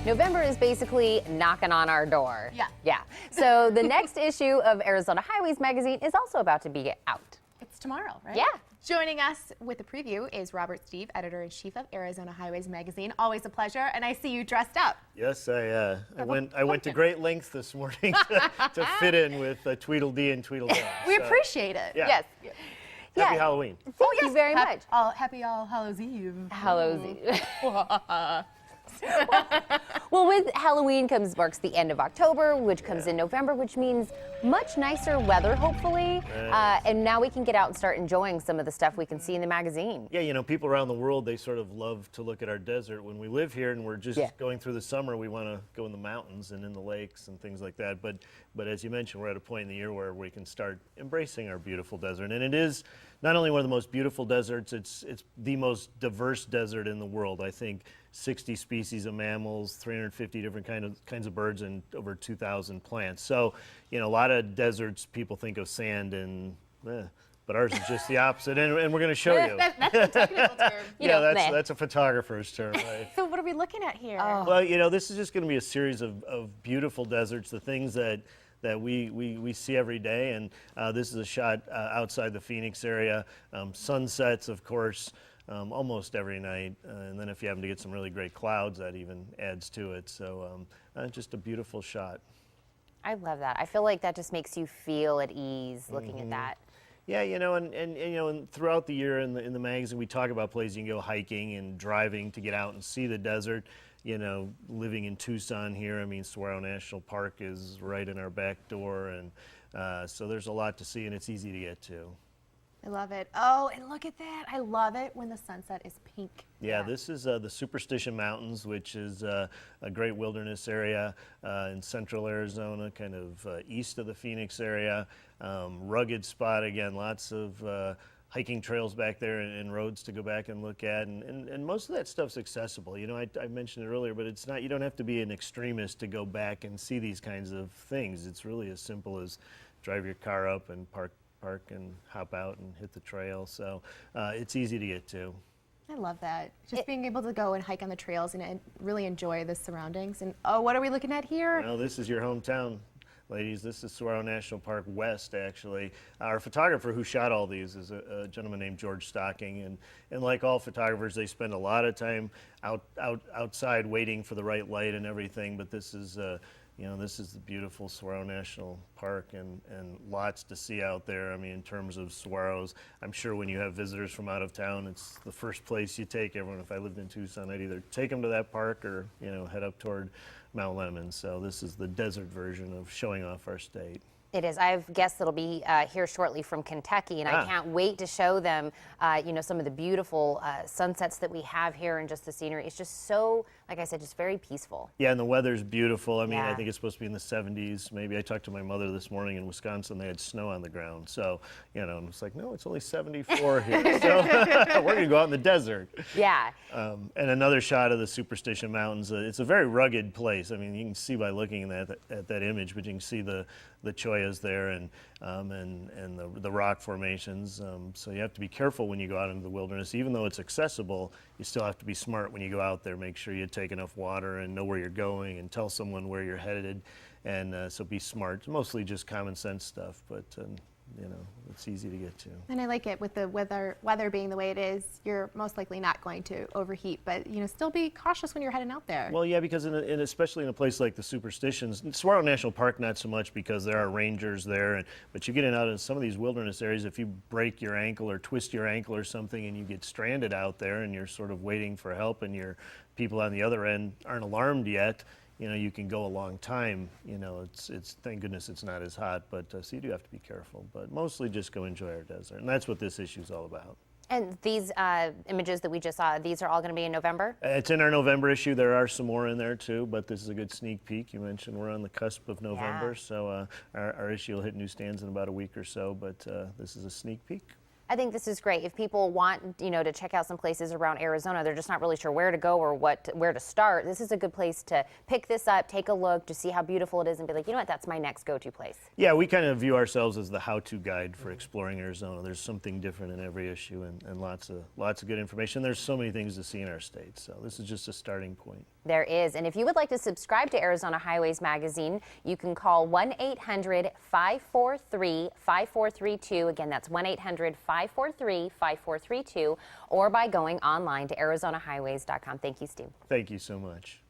November is basically knocking on our door. Yeah. Yeah. So the next issue of Arizona Highways magazine is also about to be out. It's tomorrow, right? Yeah. Joining us with a preview is Robert Stieve, editor-in-chief of Arizona Highways magazine. Always a pleasure, and I see you dressed up. Yes, I went to great lengths this morning to fit in with Tweedledee and Tweedledum. We appreciate it. Yeah. Yes. Happy Yeah. Halloween. Thank you very much. Happy All Hallows Eve. Hallows Eve. Well, with Halloween marks the end of October, which comes in November, which means much nicer weather, hopefully. And now we can get out and start enjoying some of the stuff we can see in the magazine. Yeah, you know, people around the world, they sort of love to look at our desert. When we live here and we're just going through the summer, we want to go in the mountains and in the lakes and things like that. But as you mentioned, we're at a point in the year where we can start embracing our beautiful desert. And it is not only one of the most beautiful deserts, it's the most diverse desert in the world. I think 60 species of mammals, 350 different kinds of birds, and over 2,000 plants. So, you know, a lot of deserts, people think of sand and, but ours is just the opposite, and we're going to show you. That's a technical term. That's a photographer's term, right? So what are we looking at here? Oh. Well, you know, this is just going to be a series of beautiful deserts, the things that we see every day, and this is a shot outside the Phoenix area. Sunsets, of course, almost every night, and then if you happen to get some really great clouds, that even adds to it. So just a beautiful shot. I love that. I feel like that just makes you feel at ease looking at that. Yeah, you know, and you know, and throughout the year in the magazine, we talk about places you can go hiking and driving to get out and see the desert. You know, living in Tucson here, I mean, Saguaro National Park is right in our back door, and so there's a lot to see, and it's easy to get to. I love it. Oh, and look at that. I love it when the sunset is pink. Yeah, this is the Superstition Mountains, which is a great wilderness area in central Arizona, kind of east of the Phoenix area. Rugged spot, again, lots of hiking trails back there and roads to go back and look at, and most of that stuff's accessible. You know, I mentioned it earlier, but it's not, you don't have to be an extremist to go back and see these kinds of things. It's really as simple as drive your car up and park and hop out and hit the trail. So it's easy to get to. I love that. Just being able to go and hike on the trails and really enjoy the surroundings. And oh, what are we looking at here? Well, this is your hometown, ladies. This is Saguaro National Park West, actually. Our photographer who shot all these is a gentleman named George Stocking, and like all photographers, they spend a lot of time outside waiting for the right light and everything. But this is you know, this is the beautiful Saguaro National Park, and lots to see out there. I mean, in terms of saguaros, I'm sure when you have visitors from out of town, it's the first place you take everyone. If I lived in Tucson, I'd either take them to that park or, you know, head up toward Mount Lemmon. So this is the desert version of showing off our state. It is. I have guests that'll be here shortly from Kentucky, and I can't wait to show them, you know, some of the beautiful sunsets that we have here and just the scenery. It's just so, like I said, just very peaceful. Yeah, and the weather's beautiful. I mean, I think it's supposed to be in the 70s. Maybe I talked to my mother this morning in Wisconsin. They had snow on the ground. So, you know, and it's like, no, it's only 74 here. So we're going to go out in the desert. Yeah. And another shot of the Superstition Mountains. It's a very rugged place. I mean, you can see by looking at that image, but you can see the choyas there and the rock formations. So you have to be careful when you go out into the wilderness. Even though it's accessible, you still have to be smart when you go out there. Make sure you take enough water and know where you're going and tell someone where you're headed. And so be smart. It's mostly just common sense stuff, but you know, it's easy to get to. And I like it with the weather being the way it is. You're most likely not going to overheat, but you know, still be cautious when you're heading out there. Well, yeah, because especially in a place like the Superstitions, Saguaro National Park not so much because there are rangers there, but you get out in some of these wilderness areas. If you break your ankle or twist your ankle or something, and you get stranded out there, and you're sort of waiting for help, and your people on the other end aren't alarmed yet. You know, you can go a long time. You know, it's thank goodness it's not as hot, but so you do have to be careful. But mostly just go enjoy our desert, and that's what this issue is all about. And these images that we just saw, these are all going to be in November? It's in our November issue. There are some more in there too, but this is a good sneak peek. You mentioned we're on the cusp of November, so our issue will hit newsstands in about a week or so, but this is a sneak peek. I think this is great. If people want, you know, to check out some places around Arizona, they're just not really sure where to go or where to start. This is a good place to pick this up, take a look, to see how beautiful it is, and be like, you know what, that's my next go-to place. Yeah, we kind of view ourselves as the how-to guide for exploring Arizona. There's something different in every issue, and lots of good information. There's so many things to see in our state, so this is just a starting point. There is. And if you would like to subscribe to Arizona Highways Magazine, you can call 1-800-543-5432. Again, that's 1-800-543-5432, or by going online to arizonahighways.com. Thank you, Steve. Thank you so much.